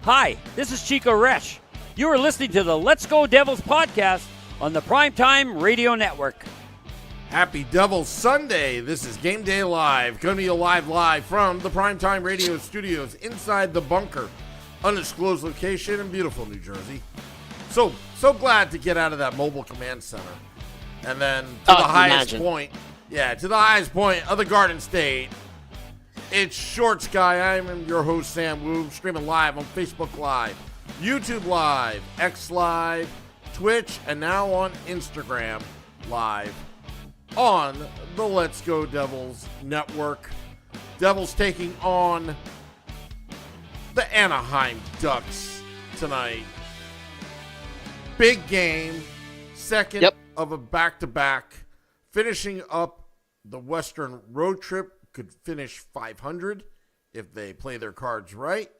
Hi, this is Chico Resch. You are listening to the Let's Go Devils podcast on the Primetime Radio Network. Happy Devils Sunday. This is Game Day Live, coming to you live from the Primetime Radio studios inside the bunker, undisclosed location in beautiful New Jersey. So glad to get out of that mobile command center. And then to the highest point of the Garden State. It's Shorts Guy. I'm your host, Sam Wu, streaming live on Facebook Live, YouTube Live, X Live, Twitch, and now on Instagram Live on the Let's Go Devils Network. Devils taking on the Anaheim Ducks tonight. Big game, second of a back-to-back, finishing up the Western road trip. Could finish 500 if they play their cards right,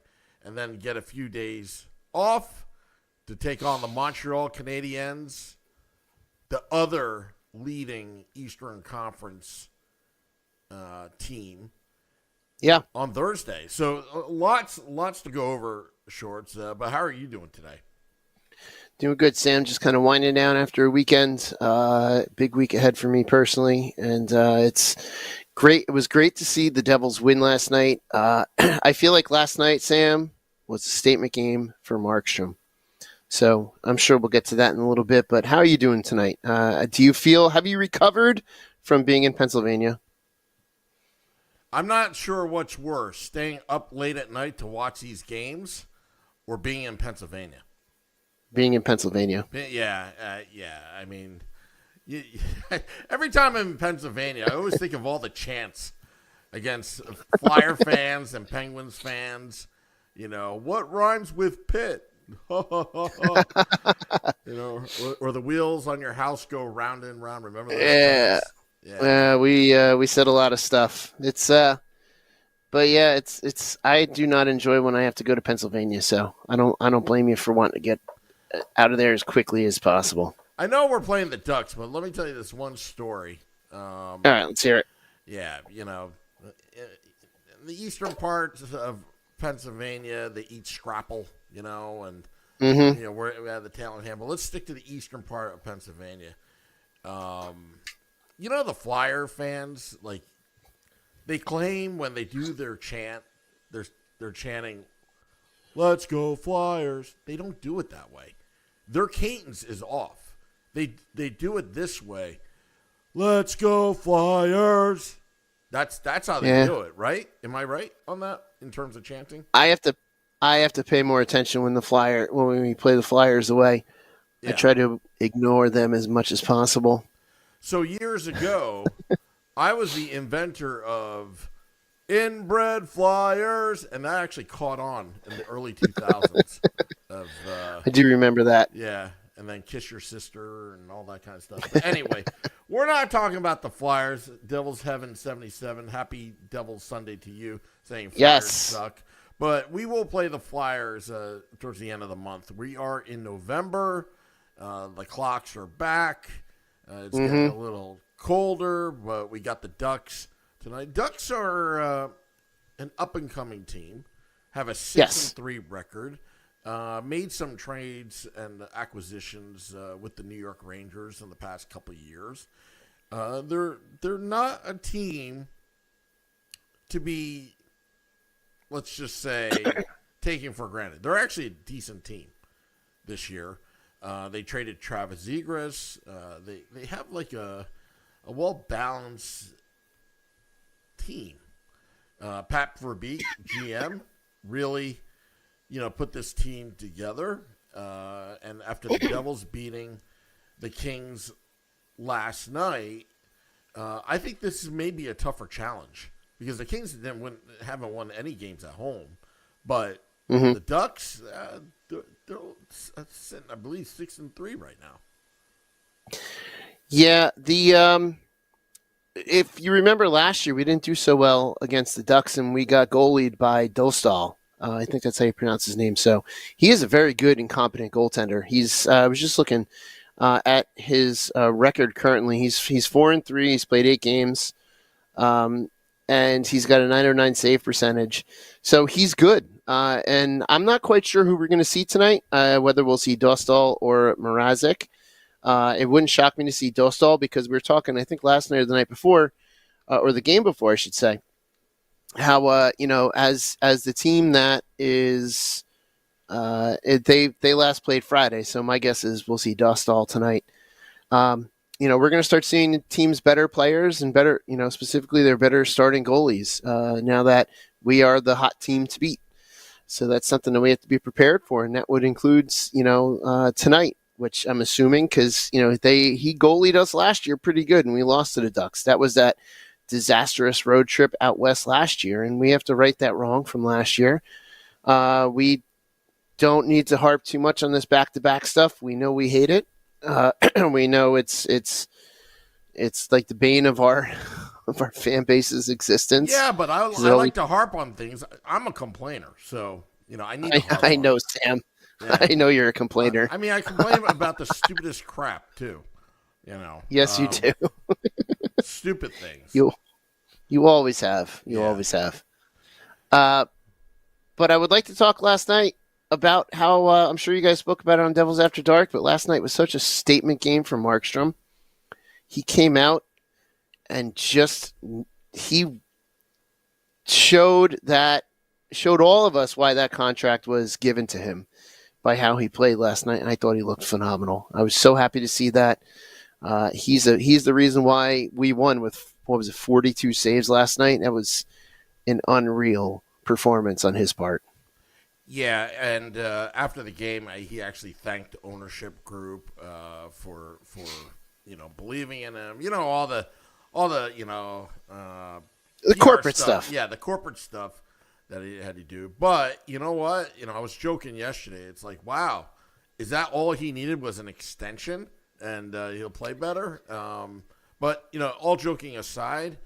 and then get a few days off to take on the Montreal Canadiens, the other leading Eastern Conference team. Yeah, on Thursday. So lots to go over, Shorts. But how are you doing today? Doing good, Sam. Just kind of winding down after a weekend. Big week ahead for me personally, and it's great. It was great to see the Devils win last night. I feel like last night, Sam, was a statement game for Markstrom. So I'm sure we'll get to that in a little bit. But how are you doing tonight? Have you recovered from being in Pennsylvania? I'm not sure what's worse, staying up late at night to watch these games or being in Pennsylvania. Being in Pennsylvania. Yeah. I mean, every time I'm in Pennsylvania, I always think of all the chants against Flyer fans and Penguins fans. You know, what rhymes with Pitt? You know, or the wheels on your house go round and round. Remember those? Yeah. We said a lot of stuff. It's but yeah, it's I do not enjoy when I have to go to Pennsylvania, so I don't blame you for wanting to get out of there as quickly as possible. I know we're playing the Ducks, but let me tell you this one story. All right, let's hear it. Yeah, you know, in the eastern parts of Pennsylvania, they eat scrapple, you know, and you know we have the talent hand. But let's stick to the eastern part of Pennsylvania. You know, the Flyer fans, like, they claim when they do their chant, they're chanting, "Let's go Flyers." They don't do it that way. Their cadence is off. They do it this way. "Let's go Flyers." That's how they do it, right? Am I right on that in terms of chanting? I have to pay more attention when we play the Flyers away. Yeah. I try to ignore them as much as possible. So years ago, I was the inventor of inbred Flyers, and that actually caught on in the early 2000s. I do remember that. Yeah, and then Kiss Your Sister and all that kind of stuff. But anyway, we're not talking about the Flyers. Devils Heaven 77. Happy Devils Sunday to you, saying Flyers suck. But we will play the Flyers towards the end of the month. We are in November. The clocks are back. It's getting a little colder, but we got the Ducks tonight. Ducks are an up-and-coming team, have a 6-3 record, made some trades and acquisitions with the New York Rangers in the past couple of years. They're not a team to be, let's just say, taken for granted. They're actually a decent team this year. They traded Travis Zegras. They have like a well-balanced team. Pat Verbeek, GM, really, put this team together. And after the Devils beating the Kings last night, I think this is maybe a tougher challenge because the Kings haven't won any games at home, but the Ducks, they're sitting, I believe, 6-3 right now. Yeah, if you remember last year, we didn't do so well against the Ducks, and we got goalied by Dostal. I think that's how you pronounce his name. So he is a very good and competent goaltender. I was just looking at his record currently. He's 4-3. He's played 8 games, and he's got a 909 save percentage. So he's good. And I'm not quite sure who we're going to see tonight, whether we'll see Dostal or Mrazek. It wouldn't shock me to see Dostal because we were talking, I think, last night or the night before, or the game before, I should say, how as the team that is they last played Friday, so my guess is we'll see Dostal tonight. We're going to start seeing teams better players and better, specifically their better starting goalies now that we are the hot team to beat. So that's something that we have to be prepared for, and that would include tonight, which I'm assuming because he goalied us last year pretty good, and we lost to the Ducks. That was that disastrous road trip out west last year, and we have to right that wrong from last year. We don't need to harp too much on this back-to-back stuff. We know we hate it. We know it's like the bane of our fan base's existence. Yeah, but I like to harp on things. I'm a complainer, so I need. I know, Sam. Yeah. I know you're a complainer. I complain about the stupidest crap too. Yes, you do. Stupid things. You always have. You always have. But I would like to talk last night about how I'm sure you guys spoke about it on Devils After Dark, but last night was such a statement game for Markstrom. He came out and he showed all of us why that contract was given to him by how he played last night, and I thought he looked phenomenal. I was so happy to see that. He's the reason why we won with 42 saves last night. That was an unreal performance on his part. Yeah, and after the game, he actually thanked the ownership group for believing in him. All the corporate stuff. Yeah, the corporate stuff that he had to do. But you know what? I was joking yesterday. It's like, wow, is that all he needed was an extension and he'll play better? But all joking aside,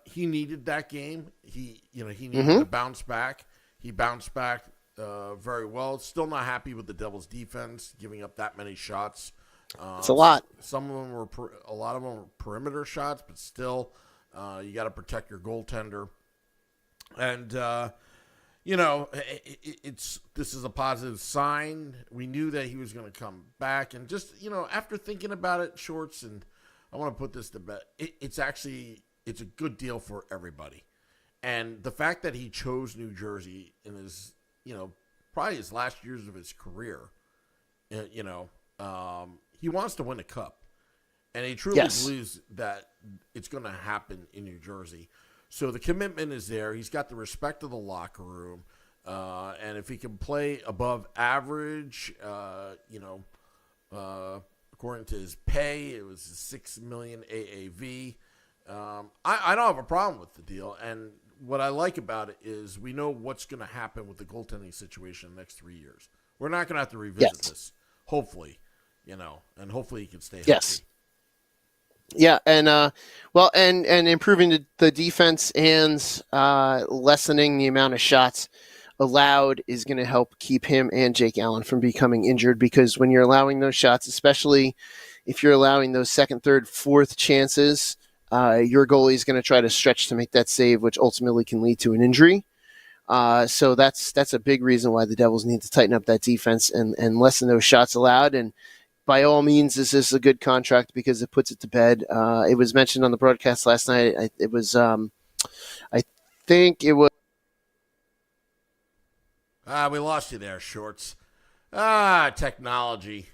he needed that game. He needed to bounce back. He bounced back very well. Still not happy with the Devils' defense, giving up that many shots. It's a lot. Some of them a lot of them were perimeter shots, but still, you got to protect your goaltender. And this is a positive sign. We knew that he was going to come back, and just after thinking about it, Shorts, and I want to put this to bed. It's a good deal for everybody. And the fact that he chose New Jersey in his, probably his last years of his career, he wants to win a cup. And he truly believes that it's going to happen in New Jersey. So the commitment is there. He's got the respect of the locker room. And if he can play above average, according to his pay, it was $6 million AAV. I don't have a problem with the deal. And what I like about it is we know what's going to happen with the goaltending situation in the next 3 years. We're not going to have to revisit this, hopefully, and hopefully he can stay healthy. Yes. Yeah, and and improving the defense and lessening the amount of shots allowed is going to help keep him and Jake Allen from becoming injured, because when you're allowing those shots, especially if you're allowing those second, third, fourth chances, your goalie is going to try to stretch to make that save, which ultimately can lead to an injury. So that's a big reason why the Devils need to tighten up that defense and lessen those shots allowed. And by all means, this is a good contract because it puts it to bed. It was mentioned on the broadcast last night. I think it was. We lost you there, Shorts. Technology.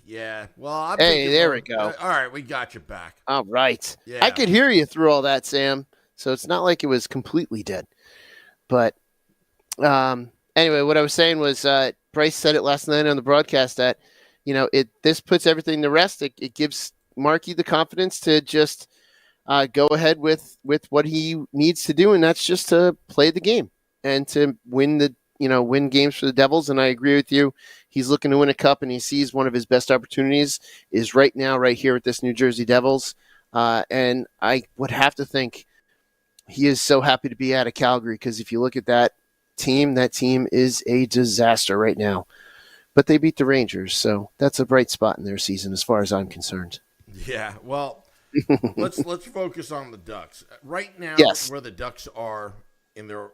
Yeah. Well, there we go. All right, we got you back. All right. Yeah. I could hear you through all that, Sam. So it's not like it was completely dead. But anyway, what I was saying was Bryce said it last night on the broadcast that, this puts everything to rest. It gives Markey the confidence to just go ahead with what he needs to do, and that's just to play the game and to win win games for the Devils. And I agree with you. He's looking to win a cup, and he sees one of his best opportunities is right now, right here with this New Jersey Devils. And I would have to think he is so happy to be out of Calgary, because if you look at that team is a disaster right now. But they beat the Rangers, so that's a bright spot in their season as far as I'm concerned. Yeah, well, let's focus on the Ducks. Right now, where the Ducks are in their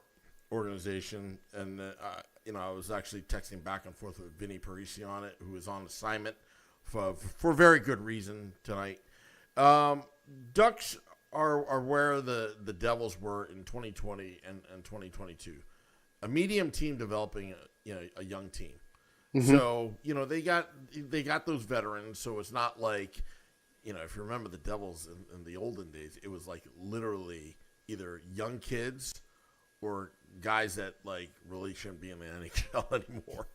organization, and I was actually texting back and forth with Vinny Parisi on it, who was on assignment for very good reason tonight. Ducks are where the Devils were in 2020 and 2022, a medium team developing a young team. Mm-hmm. So they got those veterans. So it's not like if you remember the Devils in the olden days, it was like literally either young kids or guys that like really shouldn't be in the NHL anymore,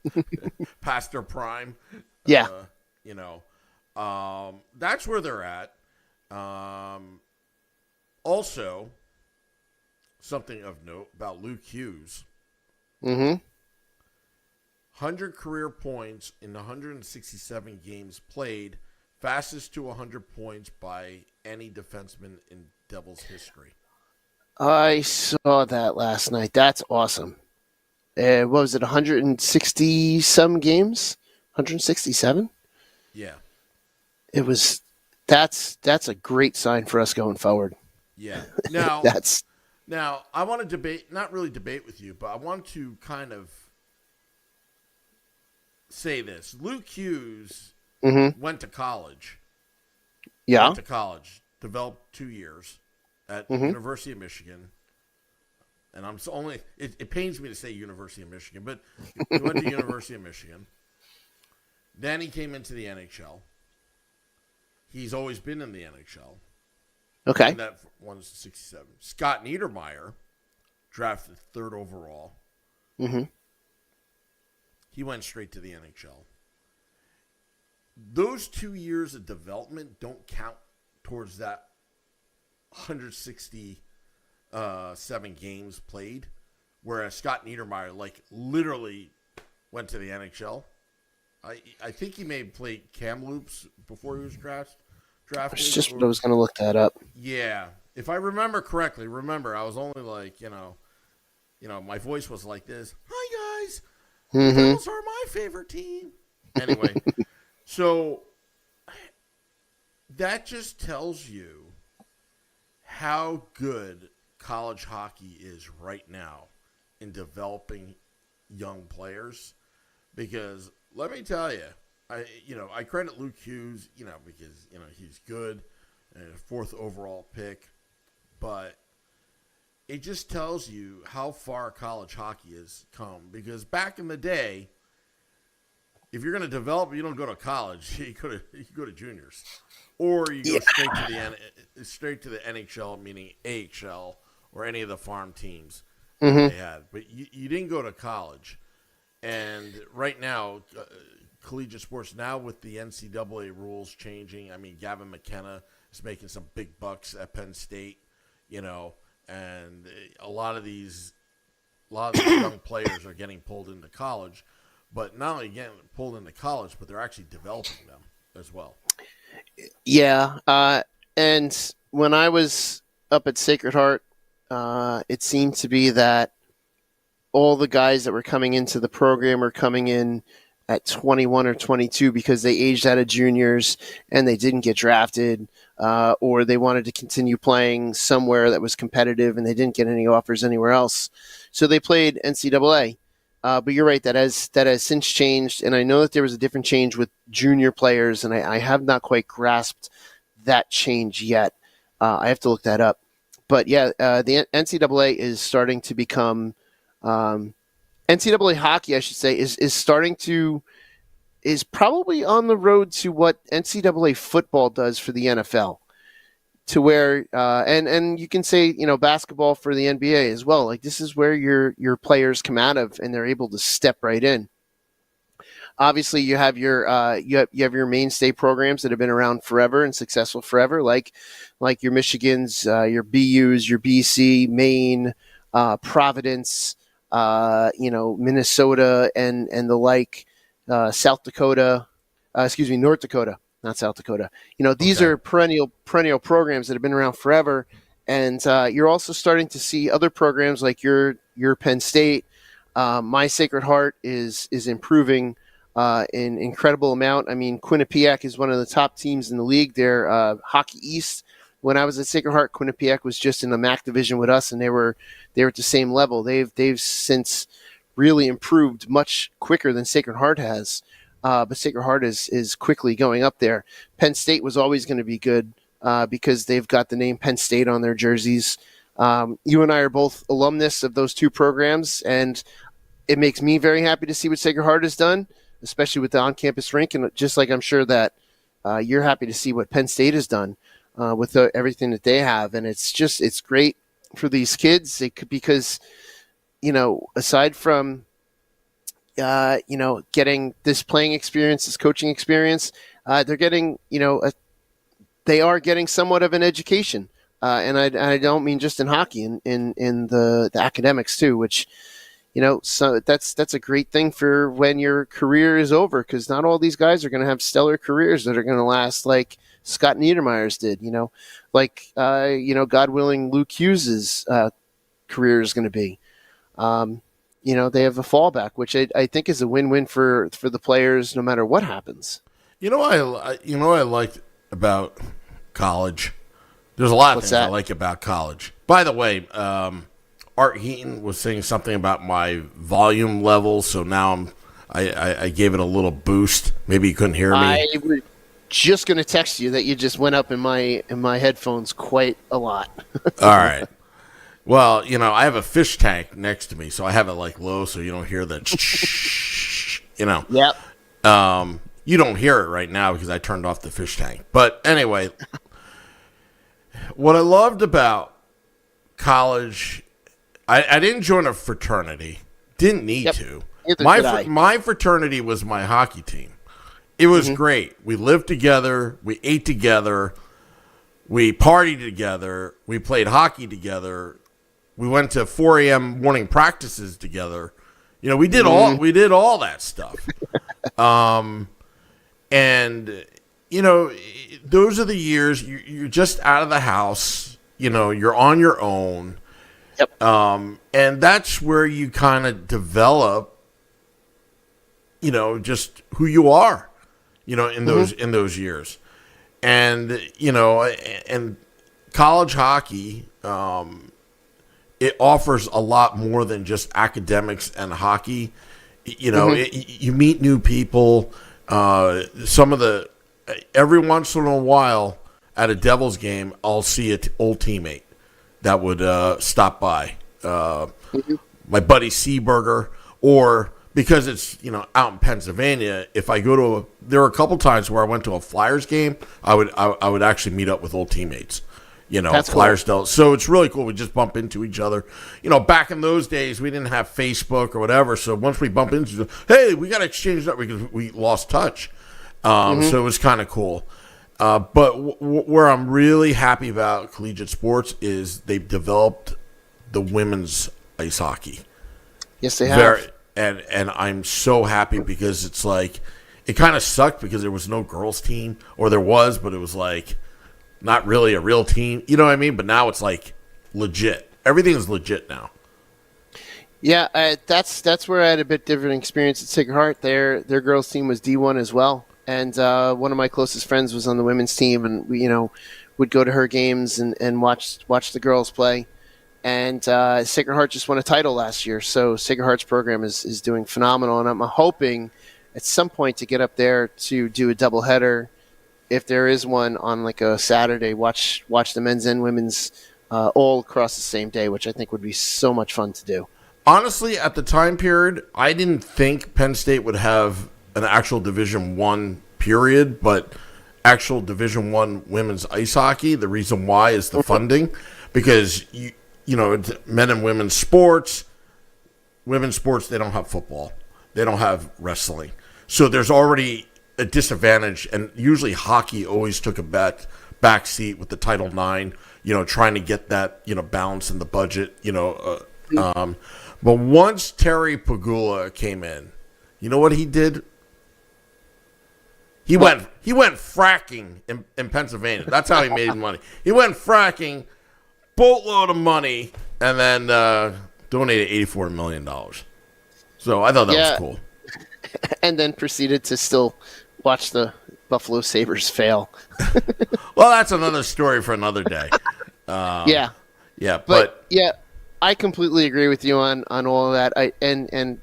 past their prime. Yeah, that's where they're at. Also, something of note about Luke Hughes. Mm-hmm. 100 career points in 167 games played, fastest to 100 points by any defenseman in Devils history. I saw that last night. That's awesome. What was it, 160 some games? 167? Yeah. It was. That's a great sign for us going forward. Yeah. Now, Now I want to not really debate with you, but I want to kind of say this. Luke Hughes went to college. Yeah. Went to college, developed 2 years at University of Michigan. And it pains me to say University of Michigan, but he went to University of Michigan. Then he came into the NHL. He's always been in the NHL. Okay. And that 167. Scott Niedermayer, drafted 3rd overall. Mm-hmm. He went straight to the NHL. Those 2 years of development don't count towards that 167 games played, whereas Scott Niedermayer, like, literally went to the NHL. I think he may have played Kamloops before he was drafted. It's just what I was going to look that up. Yeah. If I remember correctly, I was only like, my voice was like this. Hi, guys. The Devils are my favorite team. Anyway, so that just tells you how good college hockey is right now in developing young players. Because let me tell you, I credit Luke Hughes, because he's good, and a 4th overall pick, but it just tells you how far college hockey has come. Because back in the day, if you're going to develop, you don't go to college. You go to juniors, or you go straight to the NHL, meaning AHL or any of the farm teams they had. But you didn't go to college. And right now, collegiate sports now with the NCAA rules changing. I mean, Gavin McKenna is making some big bucks at Penn State, and a lot of these young players are getting pulled into college. But not only getting pulled into college, but they're actually developing them as well. Yeah. And when I was up at Sacred Heart, it seemed to be that all the guys that were coming into the program were coming in at 21 or 22 because they aged out of juniors and they didn't get drafted, or they wanted to continue playing somewhere that was competitive and they didn't get any offers anywhere else. So they played NCAA. But you're right, that has since changed, and I know that there was a different change with junior players, and I have not quite grasped that change yet. I have to look that up. But yeah, the NCAA is starting to become NCAA hockey, I should say, is probably on the road to what NCAA football does for the NFL. To where and you can say basketball for the NBA as well. Like, this is where your players come out of, and they're able to step right in. Obviously, you have your mainstay programs that have been around forever and successful forever, like your Michigans, your BUs, your BC, Maine, Providence, Minnesota, and the like, North Dakota. Not South Dakota. These are perennial programs that have been around forever, and you're also starting to see other programs like your Penn State. My Sacred Heart is improving in incredible amount. I mean, Quinnipiac is one of the top teams in the league. They're Hockey East. when I was at Sacred Heart, Quinnipiac was just in the MAC division with us, and they were at the same level. They've since really improved much quicker than Sacred Heart has. But Sacred Heart is quickly going up there. Penn State was always going to be good because they've got the name Penn State on their jerseys. You and I are both alumnus of those two programs, and it makes me very happy to see what Sacred Heart has done, especially with the on-campus rink, and just like I'm sure that you're happy to see what Penn State has done with everything that they have. And it's great for these kids because, aside from getting this playing experience, this coaching experience, they're getting, they are getting somewhat of an education. And I don't mean just in hockey, in the academics too, which, so that's a great thing for when your career is over, because not all these guys are going to have stellar careers that are going to last like Scott Niedermayer's did, God willing, Luke Hughes's career is going to be. They have a fallback, which I think is a win-win for the players, no matter what happens. What I liked about college. There's a lot of things I like about college. By the way, Art Heaton was saying something about my volume level, so now I gave it a little boost. Maybe you couldn't hear me. I was just going to text you that you just went up in my headphones quite a lot. All right. Well, I have a fish tank next to me, so I have it like low so you don't hear the Yep. You don't hear it right now because I turned off the fish tank. But anyway, what I loved about college, I didn't join a fraternity. Didn't need to. My fraternity was my hockey team. It was great. We lived together. We ate together. We partied together. We played hockey together. We went to 4 a.m. morning practices together. We did all that stuff. And those are the years you're just out of the house. You're on your own. Yep. And that's where you kind of develop, just who you are, in those years. And, and college hockey, it offers a lot more than just academics and hockey. You meet new people. Every once in a while at a Devils game, I'll see an old teammate that would stop by. My buddy Seaberger, or because it's out in Pennsylvania, if I go there were a couple times where I went to a Flyers game, I would actually meet up with old teammates. That's Flyers cool. So it's really cool. We just bump into each other. Back in those days, we didn't have Facebook or whatever. So once we bump into each other, hey, we got to exchange that because we lost touch. So it was kind of cool. But where I'm really happy about collegiate sports is they've developed the women's ice hockey. Yes, they have. And I'm so happy because it's like, it kind of sucked because there was no girls team, or there was, but it was like, not really a real team, you know what I mean? But now it's like legit. Everything is legit now. Yeah, that's where I had a bit different experience at Sacred Heart. Their girls team was D1 as well, and one of my closest friends was on the women's team, and we would go to her games and watch the girls play. And Sacred Heart just won a title last year, so Sacred Heart's program is doing phenomenal, and I'm hoping at some point to get up there to do a doubleheader. If there is one on like a Saturday, watch the men's and women's all across the same day, which I think would be so much fun to do. Honestly, at the time period, I didn't think Penn State would have an actual Division I period, but actual Division I women's ice hockey. The reason why is the funding, because it's men and women's sports. Women's sports, they don't have football, they don't have wrestling, so there's already a disadvantage, and usually hockey always took a back seat with the Title IX, trying to get that, balance in the budget, but once Terry Pagula came in, you know what he did? He went fracking in Pennsylvania. That's how he made money. He went fracking, boatload of money, and then donated $84 million. So I thought that was cool. And then proceeded to still watch the Buffalo Sabres fail. Well, that's another story for another day. Yeah. Yeah, But yeah, I completely agree with you on all of that. And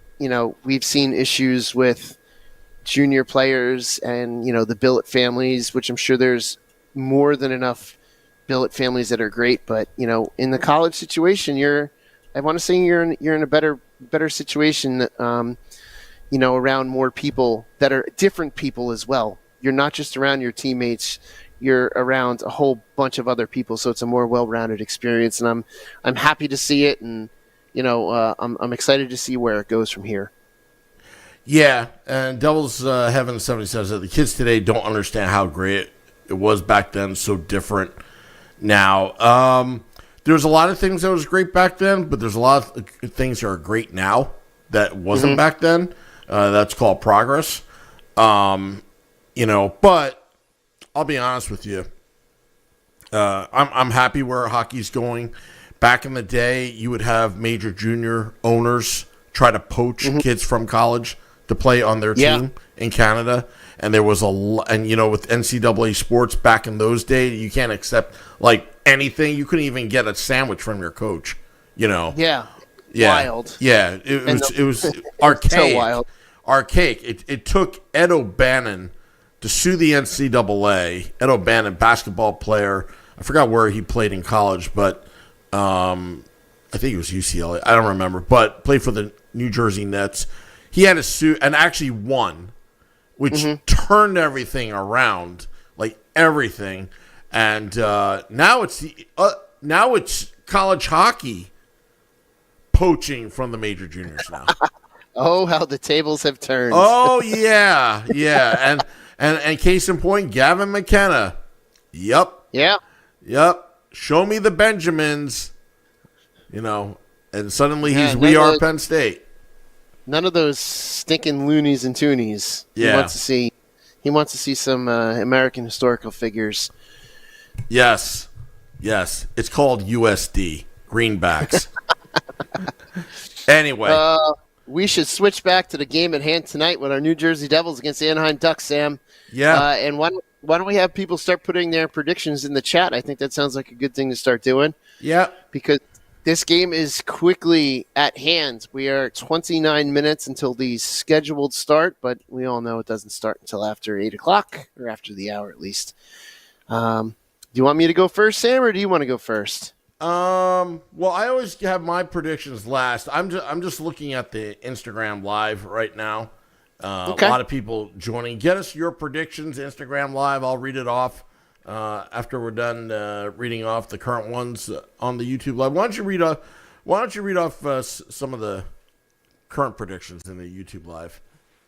we've seen issues with junior players and the billet families, which I'm sure there's more than enough billet families that are great. But in the college situation, I want to say you're in a better situation. Around more people that are different people as well. You're not just around your teammates. You're around a whole bunch of other people, so it's a more well-rounded experience, and I'm happy to see it, and I'm excited to see where it goes from here. Yeah, and Devils Heaven 77 said the kids today don't understand how great it was back then, so different now. There's a lot of things that was great back then, but there's a lot of things that are great now that wasn't back then. That's called progress. But I'll be honest with you. I'm happy where hockey's going. Back in the day, you would have major junior owners try to poach kids from college to play on their team in Canada. And there was with NCAA sports back in those days, you can't accept anything. You couldn't even get a sandwich from your coach. Yeah. Wild. Yeah, it was archaic. So wild. Archaic. It took Ed O'Bannon to sue the NCAA. Ed O'Bannon, basketball player. I forgot where he played in college, but I think it was UCLA. I don't remember, but played for the New Jersey Nets. He had to sue and actually won, which turned everything around, everything. And now it's college hockey poaching from the major juniors now. Oh, how the tables have turned. Oh, yeah. And case in point, Gavin McKenna. Yep. Show me the Benjamins. And suddenly we are Penn State. None of those stinking loonies and toonies. Yeah. He wants to see some American historical figures. Yes. It's called USD, greenbacks. Anyway. We should switch back to the game at hand tonight with our New Jersey Devils against the Anaheim Ducks, Sam. Yeah. And why don't we have people start putting their predictions in the chat? I think that sounds like a good thing to start doing. Yeah. Because this game is quickly at hand. We are 29 minutes until the scheduled start, but we all know it doesn't start until after 8 o'clock, or after the hour at least. Do you want me to go first, Sam, or do you want to go first? Well, I always have my predictions last. I'm just looking at the Instagram Live right now. Okay. A lot of people joining. Get us your predictions, Instagram Live. I'll read it off after we're done reading off the current ones on the YouTube Live. Why don't you read off some of the current predictions in the YouTube Live?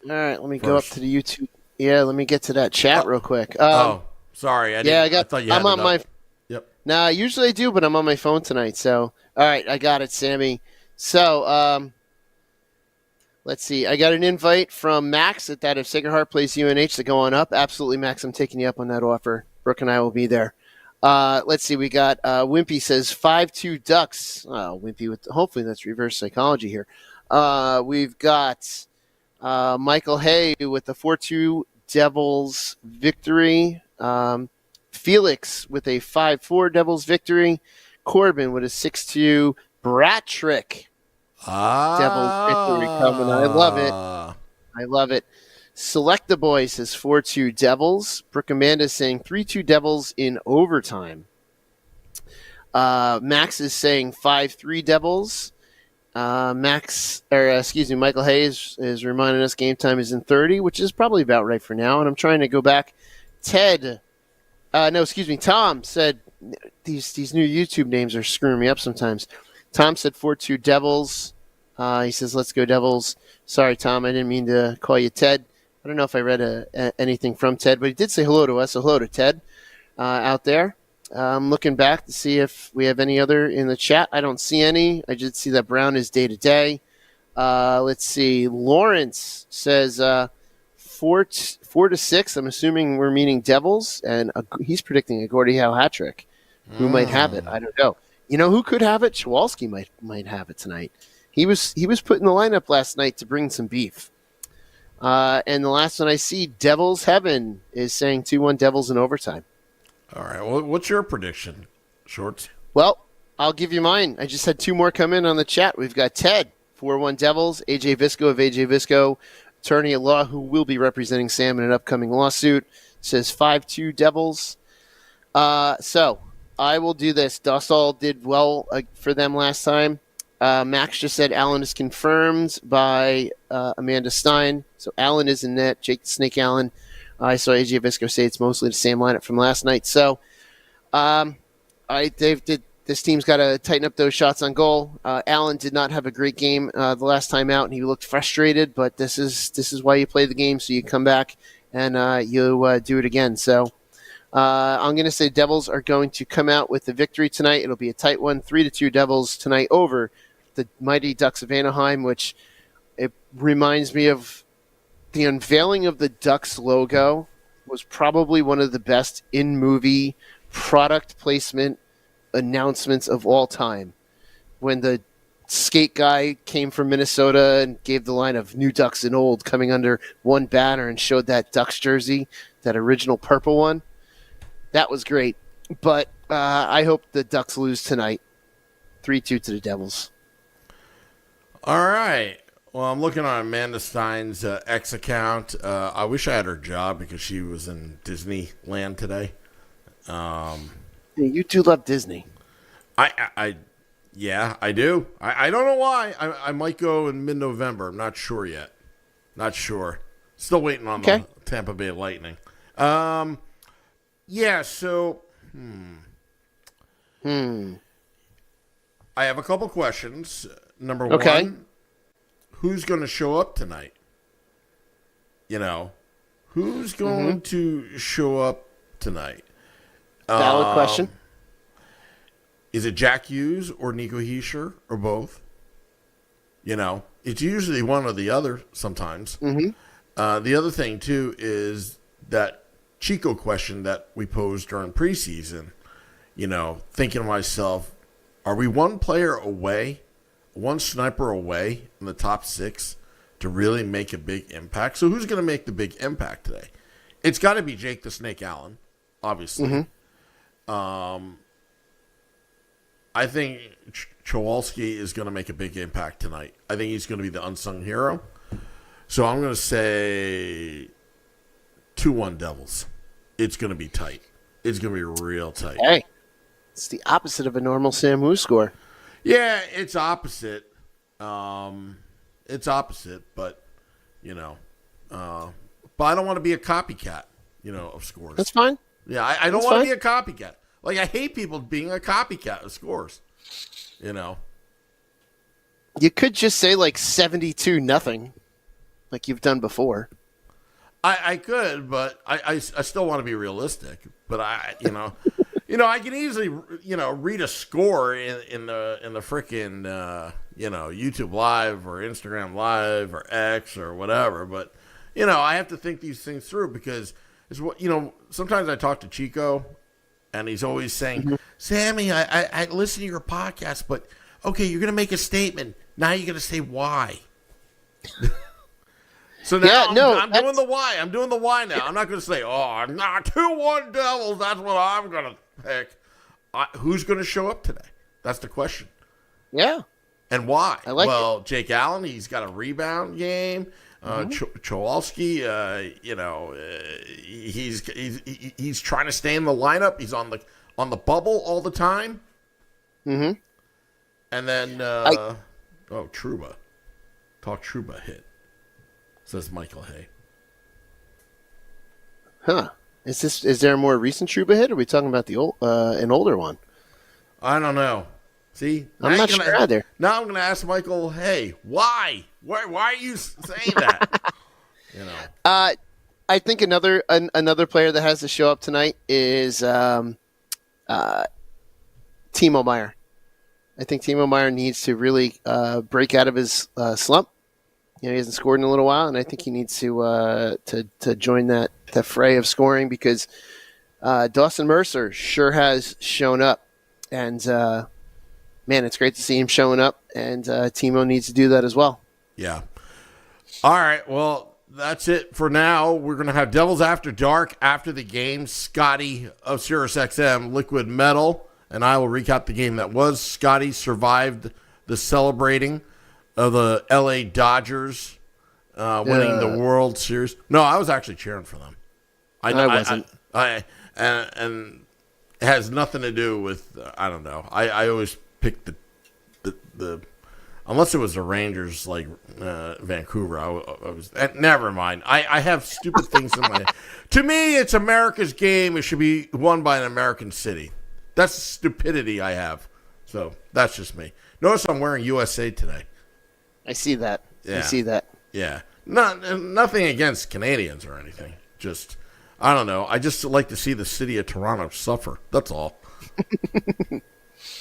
All right, let me go up to the YouTube. Yeah, let me get to that chat real quick. Sorry. I thought you had I'm on my. Yep. Nah, usually I do, but I'm on my phone tonight. So, all right, I got it, Sammy. So, let's see. I got an invite from Max at that if Sacred Heart plays UNH to go on up. Absolutely, Max. I'm taking you up on that offer. Brooke and I will be there. Let's see. We got Wimpy says 5-2 Ducks. Wimpy hopefully that's reverse psychology here. We've got Michael Hay with the 4-2 Devils victory. Felix with a 5-4 Devils victory. Corbin with a 6-2 Brat-Trick Devils victory coming. I love it. Select the Boy says 4-2 Devils. Brooke Amanda saying 3-2 Devils in overtime. Max is saying 5-3 Devils. Michael Hayes is reminding us game time is in 30, which is probably about right for now. And I'm trying to go back. Tom said these new YouTube names are screwing me up sometimes. Tom said 4-2 Devils. He says, let's go Devils. Sorry, Tom, I didn't mean to call you Ted. I don't know if I read anything from Ted, but he did say hello to us. So hello to Ted out there. I'm looking back to see if we have any other in the chat. I don't see any. I just see that Brown is day-to-day. Let's see. Lawrence says 4-6. I'm assuming we're meaning Devils, and he's predicting a Gordie Howe hat trick. Who might have it? I don't know. You know who could have it? Chwalski might have it tonight. He was put in the lineup last night to bring some beef. And the last one I see, Devils Heaven, is saying 2-1 Devils in overtime. All right. Well, what's your prediction, Shorts? Well, I'll give you mine. I just had 2 more come in on the chat. We've got Ted, 4-1 Devils, AJ Visco of AJ Visco, attorney at law who will be representing Sam in an upcoming lawsuit, says 5-2 Devils. So I will do this. Dostal did well for them last time. Max just said Allen is confirmed by Amanda Stein. So Allen is in net. Jake the Snake Allen. I saw AJ Visco say it's mostly the same lineup from last night. So this team's got to tighten up those shots on goal. Allen did not have a great game the last time out, and he looked frustrated. But this is why you play the game, so you come back and you do it again. So I'm going to say Devils are going to come out with the victory tonight. It'll be a tight one, 3-2 Devils tonight over the mighty Ducks of Anaheim, which it reminds me of the unveiling of the Ducks logo was probably one of the best in-movie product placement announcements of all time. When the skate guy came from Minnesota and gave the line of New Ducks and Old coming under one banner and showed that Ducks jersey, that original purple one. That was great. But I hope the Ducks lose tonight. 3-2 to the Devils. All right. Well, I'm looking on Amanda Stein's X account. I wish I had her job because she was in Disneyland today. You do love Disney. Yeah, I do. I don't know why. I might go in mid-November. I'm not sure yet. Not sure. Still waiting on the Tampa Bay Lightning. Yeah, so I have a couple questions. Number one, who's going to show up tonight? You know, who's going to show up tonight? Valid question. Is it Jack Hughes or Nico Hischier or both? You know, it's usually one or the other sometimes. The other thing, too, is that Chico question that we posed during preseason. You know, thinking to myself, are we one player away, one sniper away in the top 6 to really make a big impact? So who's going to make the big impact today? It's got to be Jake the Snake Allen, obviously. I think Chowalski is going to make a big impact tonight. I think he's going to be the unsung hero. So I'm going to say 2-1 Devils. It's going to be tight. It's going to be real tight. Hey, it's the opposite of a normal Sam Wu score. Yeah, it's opposite. It's opposite, but, you know. But I don't want to be a copycat, you know, of scores. That's fine. Yeah, I don't want to be a copycat. Like, I hate people being a copycat of scores, you know. You could just say, like, 72-0, like you've done before. I could, but I still want to be realistic. But I can easily, read a score in the frickin', YouTube Live or Instagram Live or X or whatever. But, I have to think these things through because it's what, sometimes I talk to Chico and he's always saying, Sammy, I listen to your podcast, but okay, you're going to make a statement. Now you're going to say why. So now I'm doing the why. I'm doing the why now. I'm not going to say, I'm not 2-1 Devils. That's what I'm going to pick. Who's going to show up today? That's the question. Yeah. And why? It. Jake Allen, he's got a rebound game. Chowalski, he's trying to stay in the lineup. He's on the bubble all the time. And then, Trouba. Talk Trouba hit. Says Michael Hay. Huh. Is there a more recent Trouba hit, or are we talking about the an older one? I don't know. See? I'm not sure either. Now I'm going to ask Michael Hay, why? Why are you saying that? I think another player that has to show up tonight is Timo Meier. I think Timo Meier needs to really break out of his slump. He hasn't scored in a little while, and I think he needs to join that fray of scoring because Dawson Mercer sure has shown up, and man, it's great to see him showing up, and Timo needs to do that as well. Yeah. All right. Well, that's it for now. We're going to have Devils After Dark after the game. Scotty of SiriusXM, Liquid Metal, and I will recap the game that was. Scotty survived the celebrating of the LA Dodgers winning the World Series. No, I was actually cheering for them. I wasn't. And it has nothing to do with, I don't know. I always pick the unless it was the Rangers, like Vancouver, I was. Never mind. I have stupid things in my. To me, it's America's game. It should be won by an American city. That's the stupidity I have. So that's just me. Notice I'm wearing USA today. I see that. Yeah. I see that. Yeah. Nothing against Canadians or anything. Just, I don't know. I just like to see the city of Toronto suffer. That's all.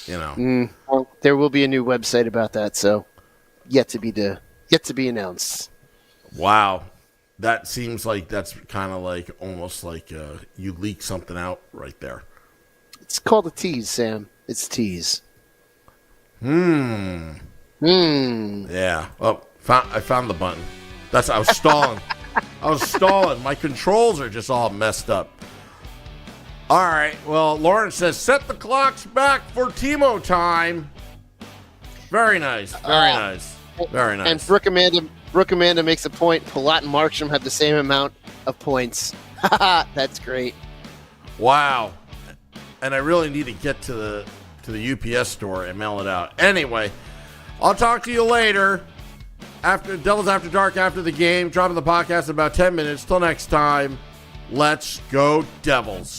Well, there will be a new website about that, so yet to be announced. Wow, that seems like that's kind of like almost like you leak something out right there. It's called a tease, Sam. It's a tease. Yeah. Oh, I found the button. I was stalling. My controls are just all messed up. All right. Well, Lawrence says, set the clocks back for Timo time. Very nice. Very nice. Very nice. And Brooke Amanda makes a point. Palat and Markstrom have the same amount of points. That's great. Wow. And I really need to get to the UPS store and mail it out. Anyway, I'll talk to you later. After Devils After Dark after the game. Dropping the podcast in about 10 minutes. Till next time, let's go Devils.